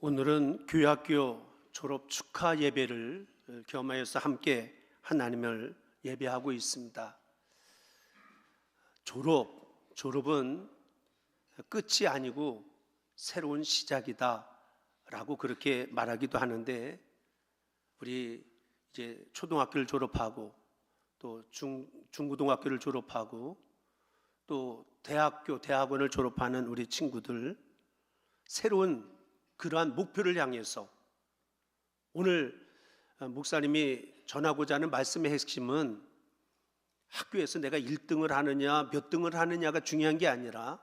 오늘은 교회학교 졸업 축하 예배를 겸하여서 함께 하나님을 예배하고 있습니다. 졸업은 끝이 아니고 새로운 시작이다 라고 그렇게 말하기도 하는데, 우리 이제 초등학교를 졸업하고 또 중고등학교를 졸업하고 또 대학원을 졸업하는 우리 친구들, 새로운 그러한 목표를 향해서 오늘 목사님이 전하고자 하는 말씀의 핵심은 학교에서 내가 1등을 하느냐 몇 등을 하느냐가 중요한 게 아니라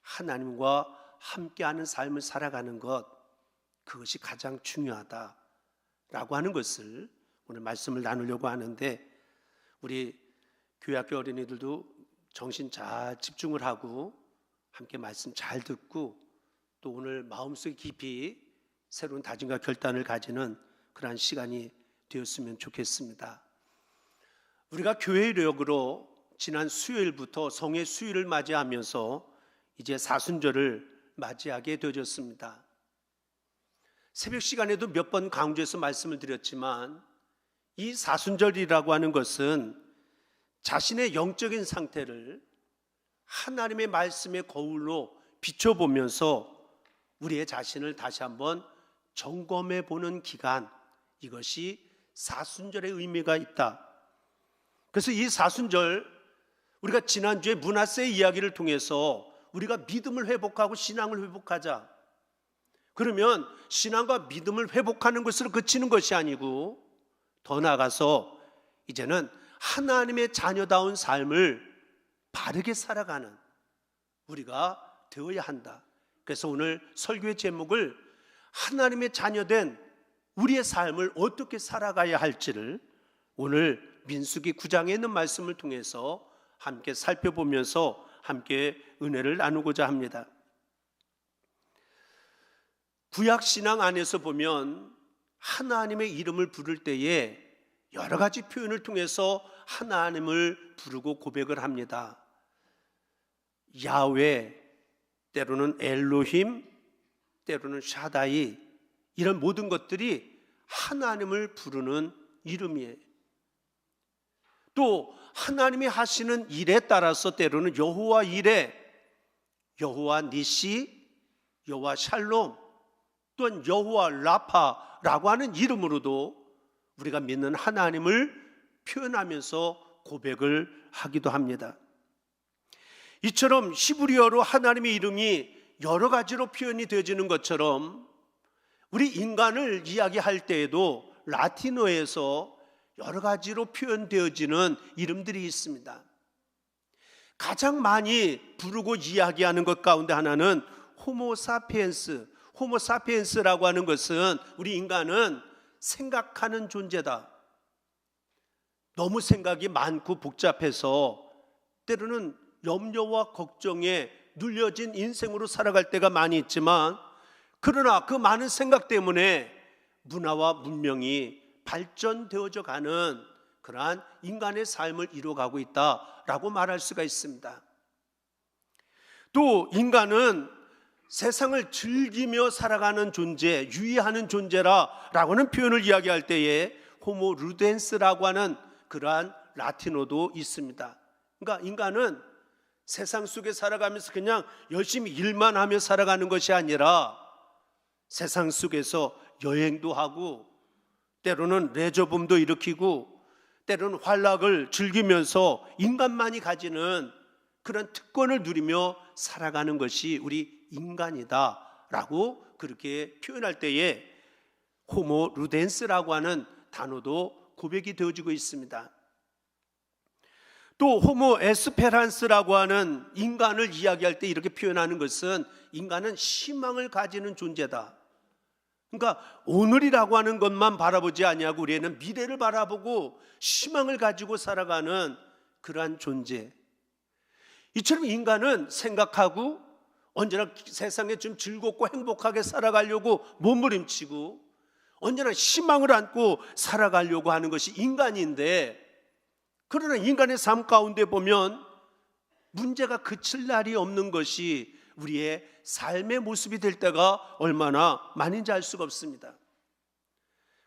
하나님과 함께하는 삶을 살아가는 것, 그것이 가장 중요하다라고 하는 것을 오늘 말씀을 나누려고 하는데, 우리 교회학교 어린이들도 정신 잘 집중을 하고 함께 말씀 잘 듣고 또 오늘 마음속에 깊이 새로운 다짐과 결단을 가지는 그러한 시간이 되었으면 좋겠습니다. 우리가 교회력으로 지난 수요일부터 성의 수요일을 맞이하면서 이제 사순절을 맞이하게 되어졌습니다. 새벽 시간에도 몇 번 강조해서 말씀을 드렸지만, 이 사순절이라고 하는 것은 자신의 영적인 상태를 하나님의 말씀의 거울로 비춰보면서 우리의 자신을 다시 한번 점검해 보는 기간, 이것이 사순절의 의미가 있다. 그래서 이 사순절, 우리가 지난주에 므낫세의 이야기를 통해서 우리가 믿음을 회복하고 신앙을 회복하자, 그러면 신앙과 믿음을 회복하는 것으로 그치는 것이 아니고 더 나아가서 이제는 하나님의 자녀다운 삶을 바르게 살아가는 우리가 되어야 한다. 그래서 오늘 설교의 제목을 하나님의 자녀된 우리의 삶을 어떻게 살아가야 할지를 오늘 민수기 9장에 있는 말씀을 통해서 함께 살펴보면서 함께 은혜를 나누고자 합니다. 구약신앙 안에서 보면 하나님의 이름을 부를 때에 여러 가지 표현을 통해서 하나님을 부르고 고백을 합니다. 야훼, 때로는 엘로힘, 때로는 샤다이, 이런 모든 것들이 하나님을 부르는 이름이에요. 또 하나님이 하시는 일에 따라서 때로는 여호와 이레, 여호와 니시, 여호와 샬롬, 또는 여호와 라파라고 하는 이름으로도 우리가 믿는 하나님을 표현하면서 고백을 하기도 합니다. 이처럼 히브리어로 하나님의 이름이 여러 가지로 표현이 되어지는 것처럼 우리 인간을 이야기할 때에도 라틴어에서 여러 가지로 표현되어지는 이름들이 있습니다. 가장 많이 부르고 이야기하는 것 가운데 하나는 호모사피엔스. 호모사피엔스라고 하는 것은 우리 인간은 생각하는 존재다. 너무 생각이 많고 복잡해서 때로는 염려와 걱정에 눌려진 인생으로 살아갈 때가 많이 있지만, 그러나 그 많은 생각 때문에 문화와 문명이 발전되어져 가는 그러한 인간의 삶을 이루어가고 있다라고 말할 수가 있습니다. 또 인간은 세상을 즐기며 살아가는 존재, 유의하는 존재라고 하는 표현을 이야기할 때에 호모 루덴스라고 하는 그러한 라틴어도 있습니다. 그러니까 인간은 세상 속에 살아가면서 그냥 열심히 일만 하며 살아가는 것이 아니라 세상 속에서 여행도 하고 때로는 레저붐도 일으키고 때로는 환락을 즐기면서 인간만이 가지는 그런 특권을 누리며 살아가는 것이 우리 인간이다 라고 그렇게 표현할 때에 호모 루덴스라고 하는 단어도 고백이 되어지고 있습니다. 또 호모 에스페란스라고 하는 인간을 이야기할 때 이렇게 표현하는 것은 인간은 희망을 가지는 존재다. 그러니까 오늘이라고 하는 것만 바라보지 아니하고 우리는 미래를 바라보고 희망을 가지고 살아가는 그러한 존재. 이처럼 인간은 생각하고 언제나 세상에 좀 즐겁고 행복하게 살아가려고 몸부림치고 언제나 희망을 안고 살아가려고 하는 것이 인간인데, 그러나 인간의 삶 가운데 보면 문제가 그칠 날이 없는 것이 우리의 삶의 모습이 될 때가 얼마나 많은지 알 수가 없습니다.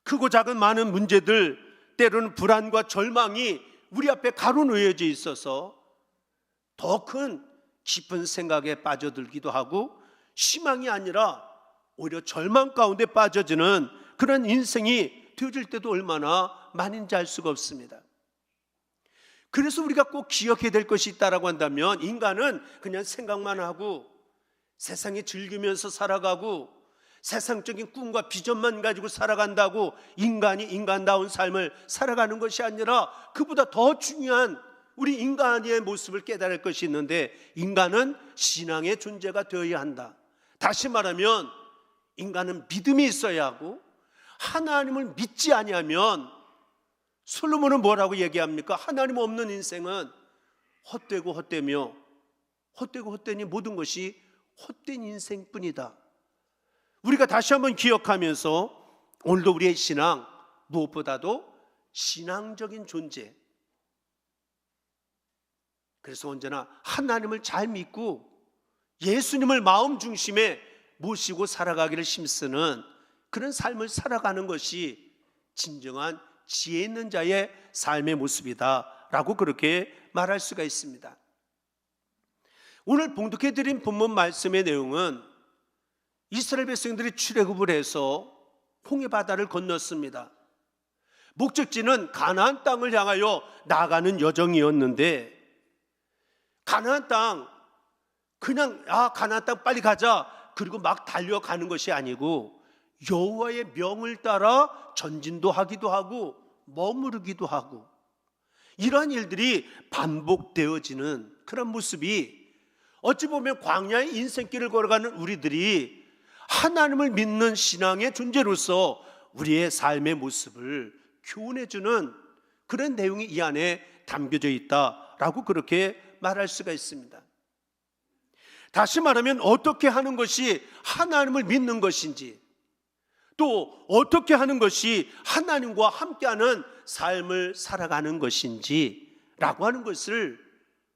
크고 작은 많은 문제들, 때로는 불안과 절망이 우리 앞에 가로놓여져 있어서 더 큰 깊은 생각에 빠져들기도 하고, 희망이 아니라 오히려 절망 가운데 빠져드는 그런 인생이 되어질 때도 얼마나 많은지 알 수가 없습니다. 그래서 우리가 꼭 기억해야 될 것이 있다라고 한다면, 인간은 그냥 생각만 하고 세상에 즐기면서 살아가고 세상적인 꿈과 비전만 가지고 살아간다고 인간이 인간다운 삶을 살아가는 것이 아니라, 그보다 더 중요한 우리 인간의 모습을 깨달을 것이 있는데, 인간은 신앙의 존재가 되어야 한다. 다시 말하면 인간은 믿음이 있어야 하고, 하나님을 믿지 아니하면, 솔로몬은 뭐라고 얘기합니까? 하나님 없는 인생은 헛되고 헛되며, 헛되고 헛되니 모든 것이 헛된 인생뿐이다. 우리가 다시 한번 기억하면서 오늘도 우리의 신앙, 무엇보다도 신앙적인 존재, 그래서 언제나 하나님을 잘 믿고 예수님을 마음 중심에 모시고 살아가기를 힘쓰는 그런 삶을 살아가는 것이 진정한 지혜 있는 자의 삶의 모습이다라고 그렇게 말할 수가 있습니다. 오늘 봉독해드린 본문 말씀의 내용은 이스라엘 백성들이 출애굽을 해서 홍해바다를 건넜습니다. 목적지는 가나안 땅을 향하여 나가는 여정이었는데, 가나안 땅, 그냥 가나안 땅 빨리 가자 그리고 막 달려가는 것이 아니고, 여호와의 명을 따라 전진도 하기도 하고 머무르기도 하고, 이러한 일들이 반복되어지는 그런 모습이, 어찌 보면 광야의 인생길을 걸어가는 우리들이 하나님을 믿는 신앙의 존재로서 우리의 삶의 모습을 교훈해주는 그런 내용이 이 안에 담겨져 있다라고 그렇게 말할 수가 있습니다. 다시 말하면 어떻게 하는 것이 하나님을 믿는 것인지, 또 어떻게 하는 것이 하나님과 함께하는 삶을 살아가는 것인지 라고 하는 것을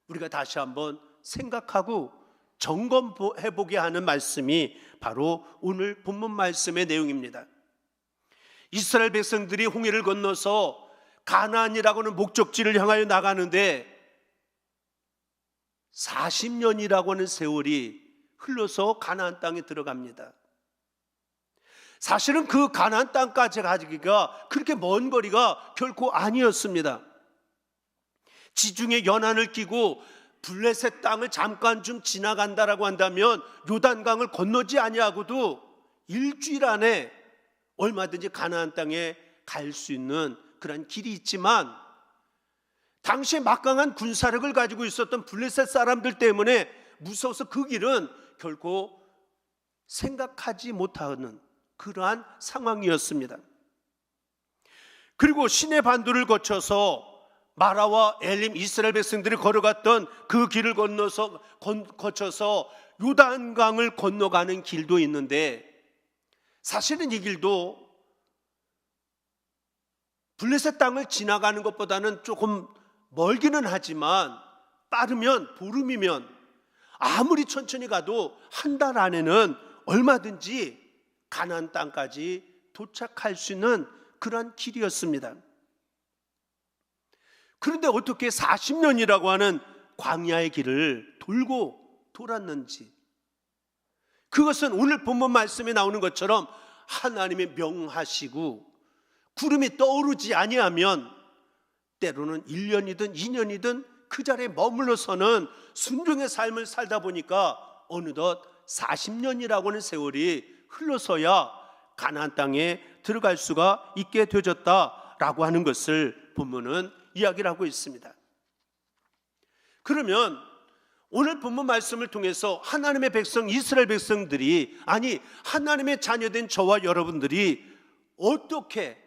우리가 다시 한번 생각하고 점검해보게 하는 말씀이 바로 오늘 본문 말씀의 내용입니다. 이스라엘 백성들이 홍해를 건너서 가나안이라고 하는 목적지를 향하여 나가는데 40년이라고 하는 세월이 흘러서 가나안 땅에 들어갑니다. 사실은 그 가나안 땅까지 가기가 그렇게 먼 거리가 결코 아니었습니다. 지중해 연안을 끼고 블레셋 땅을 잠깐 좀 지나간다라고 한다면 요단강을 건너지 아니하고도 일주일 안에 얼마든지 가나안 땅에 갈 수 있는 그런 길이 있지만, 당시에 막강한 군사력을 가지고 있었던 블레셋 사람들 때문에 무서워서 그 길은 결코 생각하지 못하는 그러한 상황이었습니다. 그리고 시내 반도를 거쳐서 마라와 엘림 이스라엘 백성들이 걸어갔던 그 길을 거쳐서 요단강을 건너가는 길도 있는데, 사실은 이 길도 블레셋 땅을 지나가는 것보다는 조금 멀기는 하지만, 빠르면 보름이면 아무리 천천히 가도 한 달 안에는 얼마든지 가나안 땅까지 도착할 수 있는 그러한 길이었습니다. 그런데 어떻게 40년이라고 하는 광야의 길을 돌고 돌았는지, 그것은 오늘 본문 말씀에 나오는 것처럼 하나님의 명하시고 구름이 떠오르지 아니하면 때로는 1년이든 2년이든 그 자리에 머물러서는 순종의 삶을 살다 보니까 어느덧 40년이라고 하는 세월이 흘러서야 가나안 땅에 들어갈 수가 있게 되어졌다라고 하는 것을 본문은 이야기를 하고 있습니다. 그러면 오늘 본문 말씀을 통해서 하나님의 백성 이스라엘 백성들이, 아니 하나님의 자녀된 저와 여러분들이 어떻게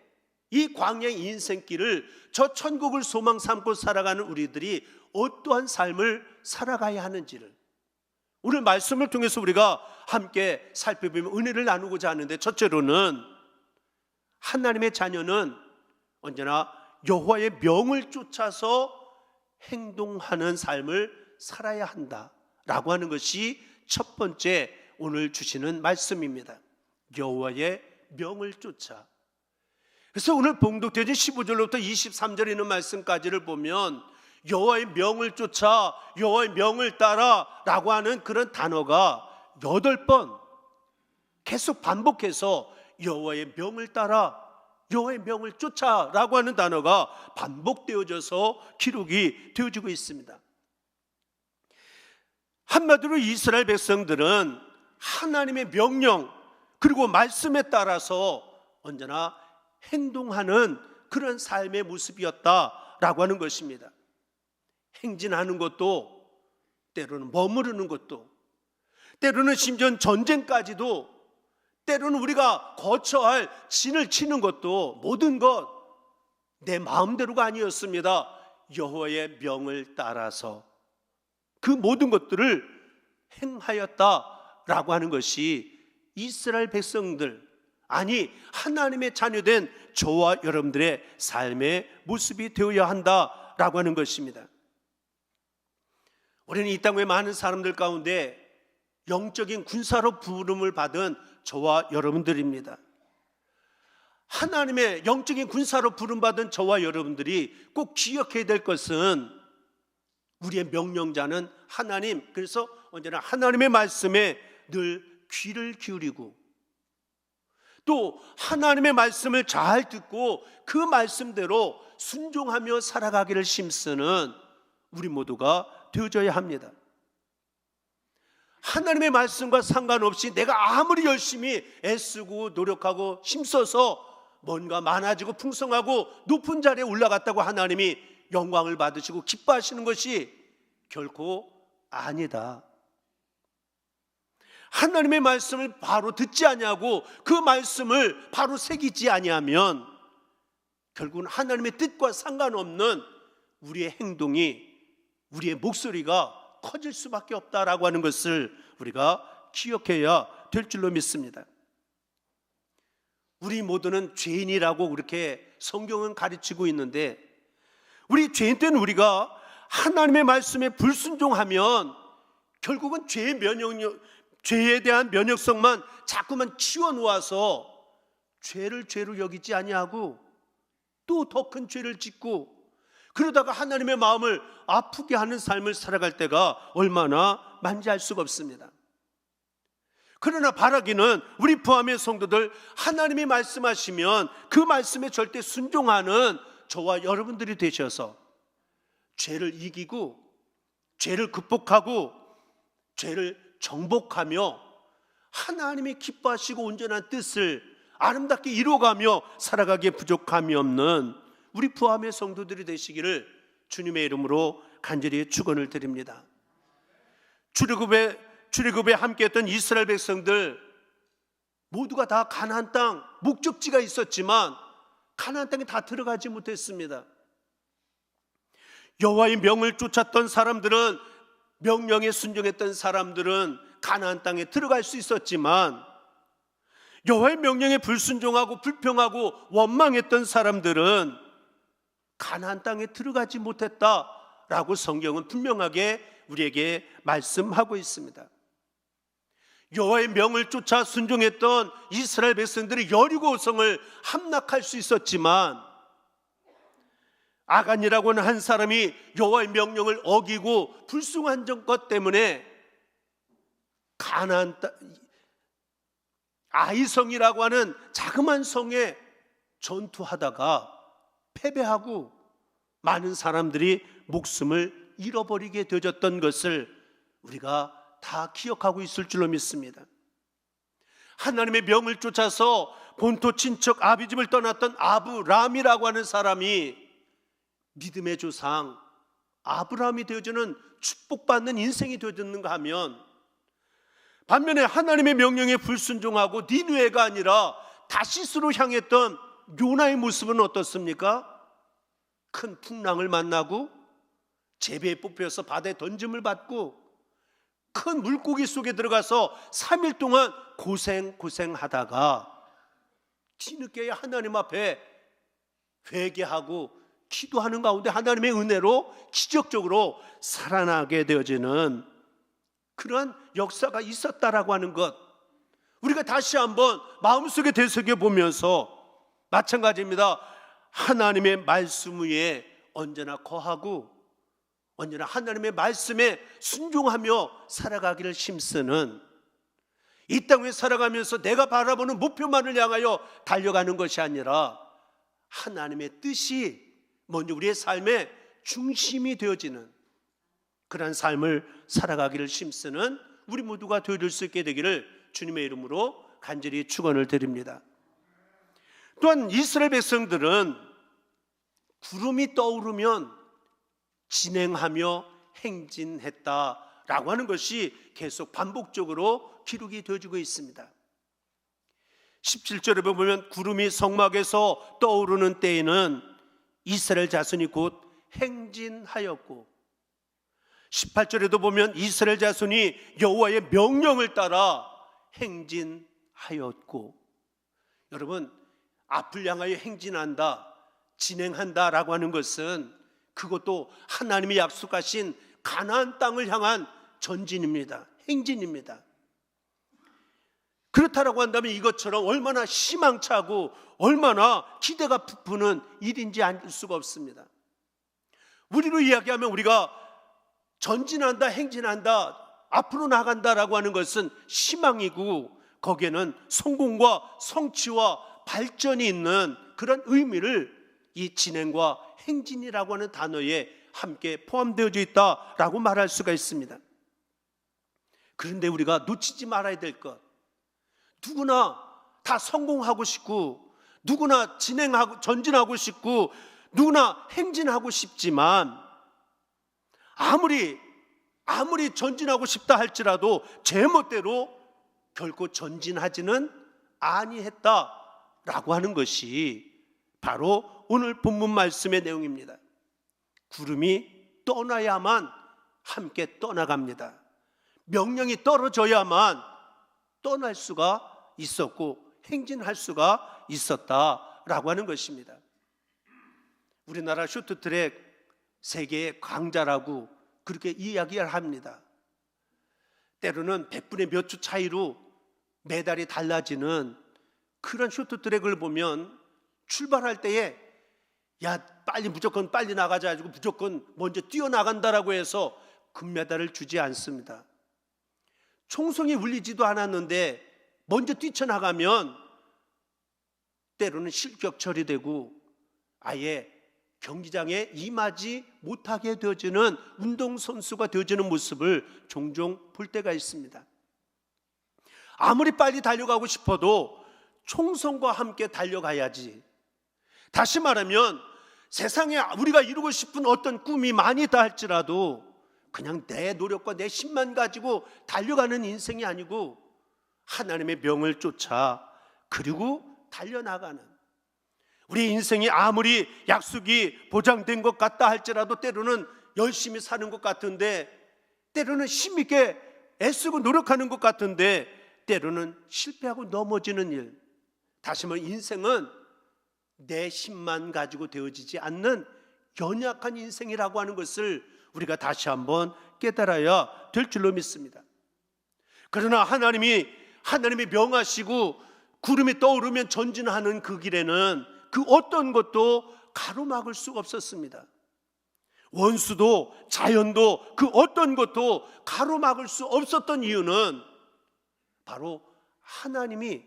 이 광야의 인생길을, 저 천국을 소망 삼고 살아가는 우리들이 어떠한 삶을 살아가야 하는지를 오늘 말씀을 통해서 우리가 함께 살펴보면 은혜를 나누고자 하는데, 첫째로는 하나님의 자녀는 언제나 여호와의 명을 쫓아서 행동하는 삶을 살아야 한다라고 하는 것이 첫 번째 오늘 주시는 말씀입니다. 여호와의 명을 쫓아. 그래서 오늘 봉독되어진 15절로부터 23절에 있는 말씀까지를 보면 여호와의 명을 쫓아, 여호와의 명을 따라 라고 하는 그런 단어가 8번 계속 반복해서 여호와의 명을 따라, 여호와의 명을 쫓아 라고 하는 단어가 반복되어져서 기록이 되어지고 있습니다. 한마디로 이스라엘 백성들은 하나님의 명령 그리고 말씀에 따라서 언제나 행동하는 그런 삶의 모습이었다라고 하는 것입니다. 행진하는 것도, 때로는 머무르는 것도, 때로는 심지어 전쟁까지도, 때로는 우리가 거쳐야 할 진을 치는 것도, 모든 것 내 마음대로가 아니었습니다. 여호와의 명을 따라서 그 모든 것들을 행하였다라고 하는 것이 이스라엘 백성들, 아니 하나님의 자녀된 저와 여러분들의 삶의 모습이 되어야 한다라고 하는 것입니다. 우리는 이 땅의 많은 사람들 가운데 영적인 군사로 부름을 받은 저와 여러분들입니다. 하나님의 영적인 군사로 부름받은 저와 여러분들이 꼭 기억해야 될 것은 우리의 명령자는 하나님, 그래서 언제나 하나님의 말씀에 늘 귀를 기울이고 또 하나님의 말씀을 잘 듣고 그 말씀대로 순종하며 살아가기를 힘쓰는 우리 모두가 되어져야 합니다. 하나님의 말씀과 상관없이 내가 아무리 열심히 애쓰고 노력하고 힘써서 뭔가 많아지고 풍성하고 높은 자리에 올라갔다고 하나님이 영광을 받으시고 기뻐하시는 것이 결코 아니다. 하나님의 말씀을 바로 듣지 아니하고 그 말씀을 바로 새기지 아니하면 결국은 하나님의 뜻과 상관없는 우리의 행동이, 우리의 목소리가 커질 수밖에 없다라고 하는 것을 우리가 기억해야 될 줄로 믿습니다. 우리 모두는 죄인이라고 그렇게 성경은 가르치고 있는데, 우리 죄인 때는 우리가 하나님의 말씀에 불순종하면 결국은 죄에 대한 면역성만 자꾸만 키워놓아서 죄를 여기지 아니하고 또 더 큰 죄를 짓고, 그러다가 하나님의 마음을 아프게 하는 삶을 살아갈 때가 얼마나 많은지 알 수가 없습니다. 그러나 바라기는 우리 부함의 성도들, 하나님이 말씀하시면 그 말씀에 절대 순종하는 저와 여러분들이 되셔서 죄를 이기고 죄를 극복하고 죄를 정복하며 하나님이 기뻐하시고 온전한 뜻을 아름답게 이루어가며 살아가기에 부족함이 없는 우리 부함의 성도들이 되시기를 주님의 이름으로 간절히 축원을 드립니다. 출애굽에 함께했던 이스라엘 백성들 모두가 다 가나안 땅 목적지가 있었지만 가나안 땅에 다 들어가지 못했습니다. 여호와의 명을 쫓았던 사람들은, 명령에 순종했던 사람들은 가나안 땅에 들어갈 수 있었지만 여호와의 명령에 불순종하고 불평하고 원망했던 사람들은 가나안 땅에 들어가지 못했다라고 성경은 분명하게 우리에게 말씀하고 있습니다. 여호와의 명을 쫓아 순종했던 이스라엘 백성들이 여리고성을 함락할 수 있었지만 아간이라고 하는 한 사람이 여호와의 명령을 어기고 불순한 것 때문에 가나안 땅 아이성이라고 하는 자그마한 성에 전투하다가 패배하고 많은 사람들이 목숨을 잃어버리게 되어졌던 것을 우리가 다 기억하고 있을 줄로 믿습니다. 하나님의 명을 쫓아서 본토 친척 아비집을 떠났던 아브람이라고 하는 사람이 믿음의 조상 아브라함이 되어주는 축복받는 인생이 되어졌는가 하면, 반면에 하나님의 명령에 불순종하고 니느웨가 아니라 다시스로 향했던 요나의 모습은 어떻습니까? 큰 풍랑을 만나고 제비에 뽑혀서 바다에 던짐을 받고 큰 물고기 속에 들어가서 3일 동안 고생하다가 뒤늦게 하나님 앞에 회개하고 기도하는 가운데 하나님의 은혜로 기적적으로 살아나게 되어지는 그러한 역사가 있었다라고 하는 것, 우리가 다시 한번 마음속에 되새겨보면서, 마찬가지입니다. 하나님의 말씀 위에 언제나 거하고 언제나 하나님의 말씀에 순종하며 살아가기를 힘쓰는, 이 땅에 살아가면서 내가 바라보는 목표만을 향하여 달려가는 것이 아니라 하나님의 뜻이 먼저 우리의 삶의 중심이 되어지는 그러한 삶을 살아가기를 힘쓰는 우리 모두가 되어줄 수 있게 되기를 주님의 이름으로 간절히 축원을 드립니다. 또한 이스라엘 백성들은 구름이 떠오르면 진행하며 행진했다라고 하는 것이 계속 반복적으로 기록이 되어지고 있습니다. 17절에 보면 구름이 성막에서 떠오르는 때에는 이스라엘 자손이 곧 행진하였고, 18절에도 보면 이스라엘 자손이 여호와의 명령을 따라 행진하였고, 여러분, 앞을 향하여 행진한다, 진행한다라고 하는 것은 그것도 하나님이 약속하신 가나안 땅을 향한 전진입니다. 행진입니다. 그렇다라고 한다면 이것처럼 얼마나 희망차고 얼마나 기대가 부푸는 일인지 알 수가 없습니다. 우리로 이야기하면 우리가 전진한다, 행진한다, 앞으로 나간다라고 하는 것은 희망이고, 거기에는 성공과 성취와 발전이 있는 그런 의미를 이 진행과 행진이라고 하는 단어에 함께 포함되어 있다라고 말할 수가 있습니다. 그런데 우리가 놓치지 말아야 될 것, 누구나 다 성공하고 싶고, 누구나 전진하고 싶고, 누구나 행진하고 싶지만, 아무리 전진하고 싶다 할지라도 제멋대로 결코 전진하지는 아니했다라고 하는 것이 바로 오늘 본문 말씀의 내용입니다. 구름이 떠나야만 함께 떠나갑니다. 명령이 떨어져야만 떠날 수가 있었고 행진할 수가 있었다라고 하는 것입니다. 우리나라 쇼트트랙 세계의 강자라고 그렇게 이야기를 합니다. 때로는 100분의 몇 초 차이로 메달이 달라지는 그런 쇼트트랙을 보면 출발할 때에 무조건 빨리 나가자 가지고 무조건 먼저 뛰어나간다라고 해서 금메달을 주지 않습니다. 총성이 울리지도 않았는데 먼저 뛰쳐나가면 때로는 실격 처리되고 아예 경기장에 임하지 못하게 되어지는 운동선수가 되어지는 모습을 종종 볼 때가 있습니다. 아무리 빨리 달려가고 싶어도 총성과 함께 달려가야지. 다시 말하면 세상에 우리가 이루고 싶은 어떤 꿈이 많이 있다 할지라도 그냥 내 노력과 내 힘만 가지고 달려가는 인생이 아니고 하나님의 명을 쫓아 그리고 달려나가는, 우리 인생이 아무리 약속이 보장된 것 같다 할지라도 때로는 열심히 사는 것 같은데, 때로는 힘있게 애쓰고 노력하는 것 같은데 때로는 실패하고 넘어지는 일. 다시 말해 인생은 내 힘만 가지고 되어지지 않는 연약한 인생이라고 하는 것을 우리가 다시 한번 깨달아야 될 줄로 믿습니다. 그러나 하나님이 명하시고 구름이 떠오르면 전진하는 그 길에는 그 어떤 것도 가로막을 수가 없었습니다. 원수도 자연도 그 어떤 것도 가로막을 수 없었던 이유는 바로 하나님이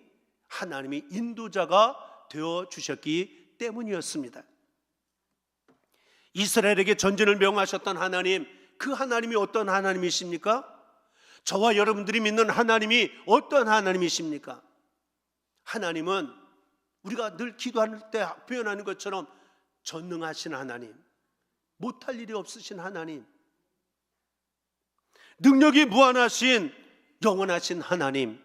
인도자가 되어 주셨기 때문이었습니다. 이스라엘에게 전진을 명하셨던 하나님, 그 하나님이 어떤 하나님이십니까? 저와 여러분들이 믿는 하나님이 어떤 하나님이십니까? 하나님은 우리가 늘 기도할 때 표현하는 것처럼 전능하신 하나님, 못할 일이 없으신 하나님, 능력이 무한하신 영원하신 하나님.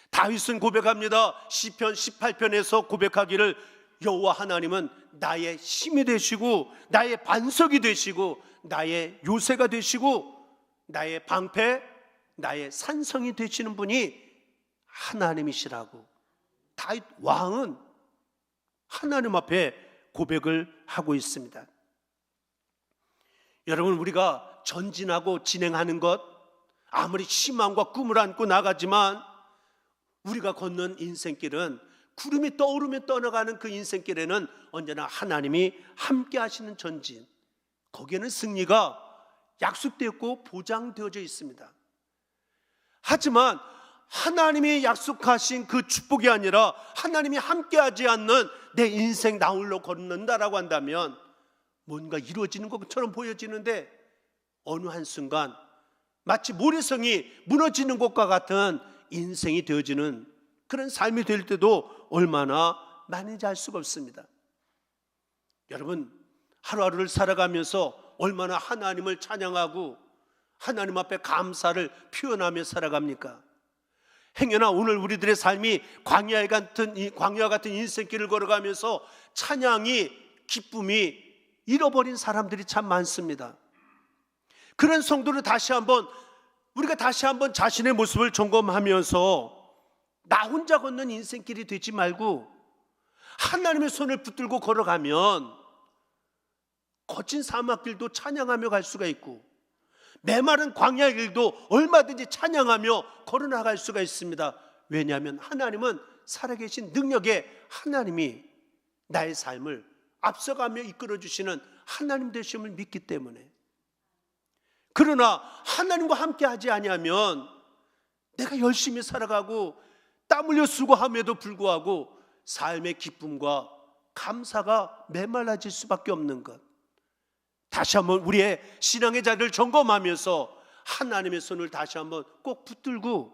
다윗은 고백합니다. 시편 18편에서 고백하기를 여호와 하나님은 나의 힘이 되시고 나의 반석이 되시고 나의 요새가 되시고 나의 방패, 나의 산성이 되시는 분이 하나님이시라고 다윗 왕은 하나님 앞에 고백을 하고 있습니다. 여러분, 우리가 전진하고 진행하는 것, 아무리 희망과 꿈을 안고 나가지만 우리가 걷는 인생길은 구름이 떠오르며 떠나가는 그 인생길에는 언제나 하나님이 함께 하시는 전진, 거기에는 승리가 약속되었고 보장되어져 있습니다. 하지만 하나님이 약속하신 그 축복이 아니라 하나님이 함께하지 않는 내 인생 나 홀로 걷는다라고 한다면 뭔가 이루어지는 것처럼 보여지는데 어느 한순간 마치 모래성이 무너지는 것과 같은 인생이 되어지는 그런 삶이 될 때도 얼마나 많은지 알 수가 없습니다. 여러분, 하루하루를 살아가면서 얼마나 하나님을 찬양하고 하나님 앞에 감사를 표현하며 살아갑니까? 행여나 오늘 우리들의 삶이 광야와 같은 인생길을 걸어가면서 찬양이, 기쁨이 잃어버린 사람들이 참 많습니다. 그런 성도를 우리가 다시 한번 자신의 모습을 점검하면서 나 혼자 걷는 인생길이 되지 말고 하나님의 손을 붙들고 걸어가면 거친 사막길도 찬양하며 갈 수가 있고 메마른 광야 길도 얼마든지 찬양하며 걸어나갈 수가 있습니다. 왜냐하면 하나님은 살아계신 능력의 하나님이 나의 삶을 앞서가며 이끌어주시는 하나님 되심을 믿기 때문에. 그러나 하나님과 함께 하지 아니하면 내가 열심히 살아가고 땀 흘려 수고함에도 불구하고 삶의 기쁨과 감사가 메말라질 수밖에 없는 것. 다시 한번 우리의 신앙의 자리를 점검하면서 하나님의 손을 다시 한번 꼭 붙들고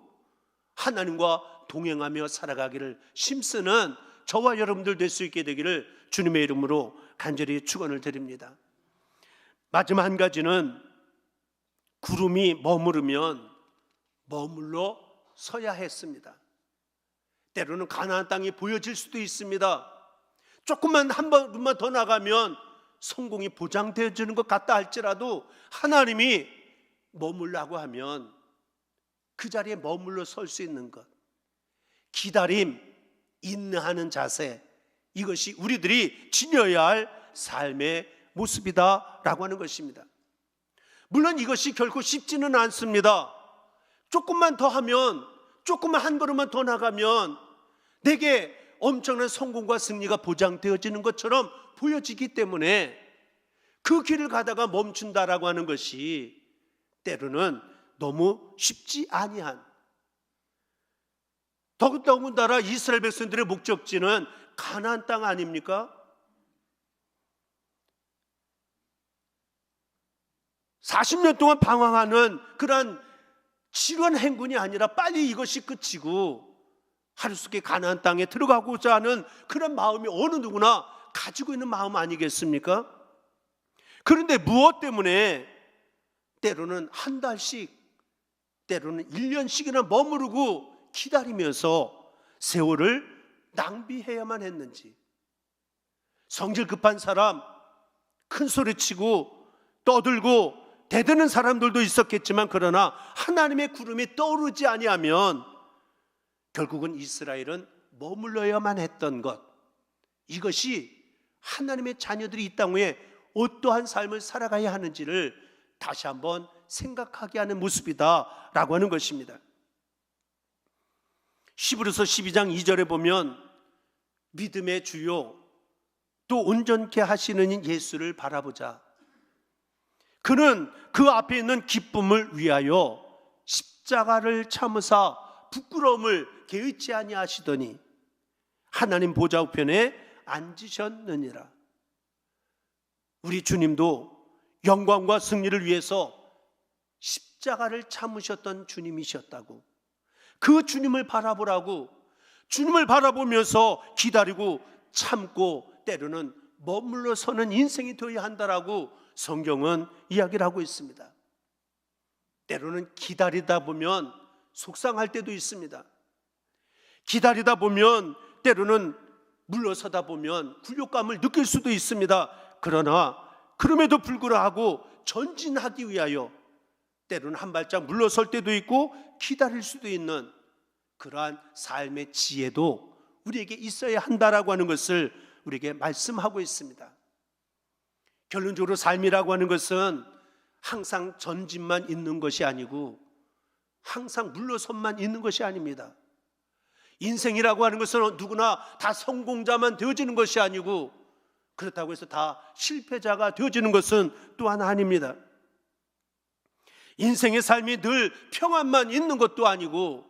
하나님과 동행하며 살아가기를 힘쓰는 저와 여러분들 될 수 있게 되기를 주님의 이름으로 간절히 축원을 드립니다. 마지막 한 가지는 구름이 머무르면 머물러 서야 했습니다. 때로는 가나안 땅이 보여질 수도 있습니다. 조금만 한 번만 더 나가면 성공이 보장되어지는 것 같다 할지라도 하나님이 머물라고 하면 그 자리에 머물러 설 수 있는 것, 기다림, 인내하는 자세, 이것이 우리들이 지녀야 할 삶의 모습이다라고 하는 것입니다. 물론 이것이 결코 쉽지는 않습니다. 조금만 더 하면, 조금만 한 걸음만 더 나가면 내게 엄청난 성공과 승리가 보장되어지는 것처럼 보여지기 때문에 그 길을 가다가 멈춘다라고 하는 것이 때로는 너무 쉽지 아니한, 더군다나 이스라엘 백성들의 목적지는 가나안 땅 아닙니까? 40년 동안 방황하는 그러한 지루한 행군이 아니라 빨리 이것이 끝이고 하루속에 가나안 땅에 들어가고자 하는 그런 마음이 어느 누구나 가지고 있는 마음 아니겠습니까? 그런데 무엇 때문에 때로는 한 달씩, 때로는 1년씩이나 머무르고 기다리면서 세월을 낭비해야만 했는지, 성질 급한 사람, 큰 소리치고 떠들고 대드는 사람들도 있었겠지만 그러나 하나님의 구름이 떠오르지 아니하면 결국은 이스라엘은 머물러야만 했던 것, 이것이 하나님의 자녀들이 이 땅 위에 어떠한 삶을 살아가야 하는지를 다시 한번 생각하게 하는 모습이다라고 하는 것입니다. 히브리서 12장 2절에 보면 믿음의 주요 또 온전케 하시는 인 예수를 바라보자. 그는 그 앞에 있는 기쁨을 위하여 십자가를 참으사 부끄러움을 개의치 아니하시더니 하나님 보좌 우편에 앉으셨느니라. 우리 주님도 영광과 승리를 위해서 십자가를 참으셨던 주님이셨다고, 그 주님을 바라보라고, 주님을 바라보면서 기다리고 참고 때로는 머물러 서는 인생이 되어야 한다라고 성경은 이야기를 하고 있습니다. 때로는 기다리다 보면 속상할 때도 있습니다. 기다리다 보면 때로는 물러서다 보면 굴욕감을 느낄 수도 있습니다. 그러나 그럼에도 불구하고 전진하기 위하여 때로는 한 발짝 물러설 때도 있고 기다릴 수도 있는 그러한 삶의 지혜도 우리에게 있어야 한다라고 하는 것을 우리에게 말씀하고 있습니다. 결론적으로 삶이라고 하는 것은 항상 전진만 있는 것이 아니고 항상 물러선만 있는 것이 아닙니다. 인생이라고 하는 것은 누구나 다 성공자만 되어지는 것이 아니고, 그렇다고 해서 다 실패자가 되어지는 것은 또한 아닙니다. 인생의 삶이 늘 평안만 있는 것도 아니고,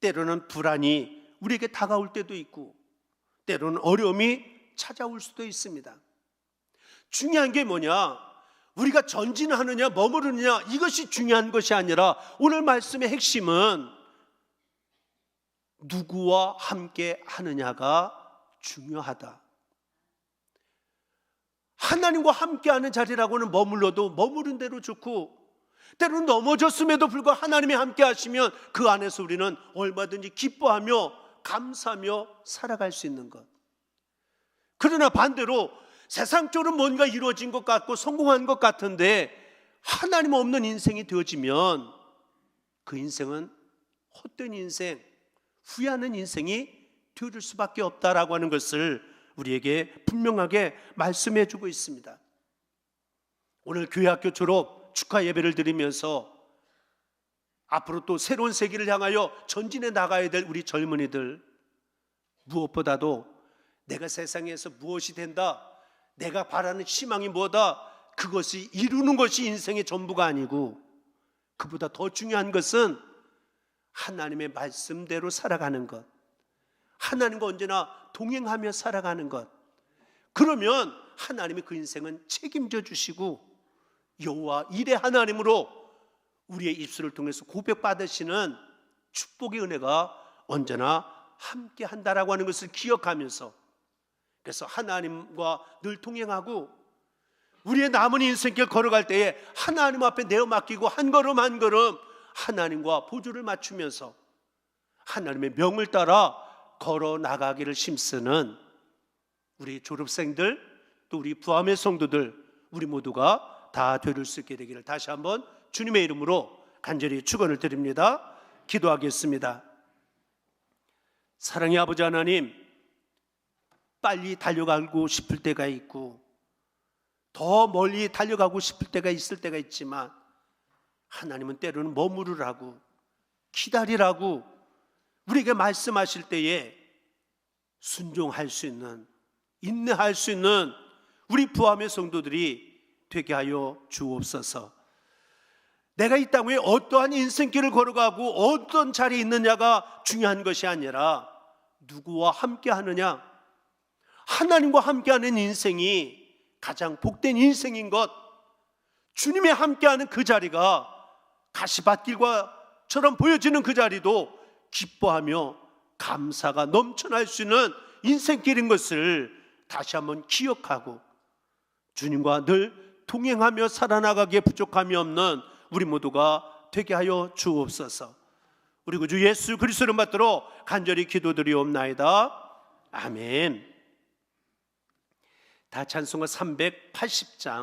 때로는 불안이 우리에게 다가올 때도 있고, 때로는 어려움이 찾아올 수도 있습니다. 중요한 게 뭐냐? 우리가 전진하느냐 머무르느냐, 이것이 중요한 것이 아니라 오늘 말씀의 핵심은 누구와 함께 하느냐가 중요하다. 하나님과 함께하는 자리라고는 머물러도 머무른 대로 좋고, 때로는 넘어졌음에도 불구하고 하나님이 함께 하시면 그 안에서 우리는 얼마든지 기뻐하며 감사하며 살아갈 수 있는 것. 그러나 반대로 세상적으로 뭔가 이루어진 것 같고 성공한 것 같은데 하나님 없는 인생이 되어지면 그 인생은 헛된 인생, 후회하는 인생이 되어질 수밖에 없다라고 하는 것을 우리에게 분명하게 말씀해 주고 있습니다. 오늘 교회학교 졸업 축하 예배를 드리면서 앞으로 또 새로운 세기를 향하여 전진해 나가야 될 우리 젊은이들, 무엇보다도 내가 세상에서 무엇이 된다, 내가 바라는 희망이 뭐다, 그것이 이루는 것이 인생의 전부가 아니고, 그보다 더 중요한 것은 하나님의 말씀대로 살아가는 것, 하나님과 언제나 동행하며 살아가는 것. 그러면 하나님이 그 인생은 책임져 주시고 여호와 일의 하나님으로 우리의 입술을 통해서 고백받으시는 축복의 은혜가 언제나 함께 한다라고 하는 것을 기억하면서, 그래서 하나님과 늘 동행하고 우리의 남은 인생길 걸어갈 때에 하나님 앞에 내어 맡기고 한 걸음 한 걸음 하나님과 보조를 맞추면서 하나님의 명을 따라 걸어 나가기를 힘쓰는 우리 졸업생들, 또 우리 부함의 성도들, 우리 모두가 다 되릴 수 있게 되기를 다시 한번 주님의 이름으로 간절히 축원을 드립니다. 기도하겠습니다. 사랑의 아버지 하나님, 빨리 달려가고 싶을 때가 있고 더 멀리 달려가고 싶을 때가 있을 때가 있지만, 하나님은 때로는 머무르라고, 기다리라고 우리에게 말씀하실 때에 순종할 수 있는, 인내할 수 있는 우리 부함의 성도들이 되게 하여 주옵소서. 내가 이 땅 위에 어떠한 인생길을 걸어가고 어떤 자리에 있느냐가 중요한 것이 아니라 누구와 함께 하느냐, 하나님과 함께하는 인생이 가장 복된 인생인 것, 주님의 함께하는 그 자리가 가시밭길과처럼 보여지는 그 자리도 기뻐하며 감사가 넘쳐날 수 있는 인생길인 것을 다시 한번 기억하고 주님과 늘 동행하며 살아나가기에 부족함이 없는 우리 모두가 되게 하여 주옵소서. 우리 구주 예수 그리스도를 받들어 간절히 기도드리옵나이다. 아멘. 다 찬송가 380장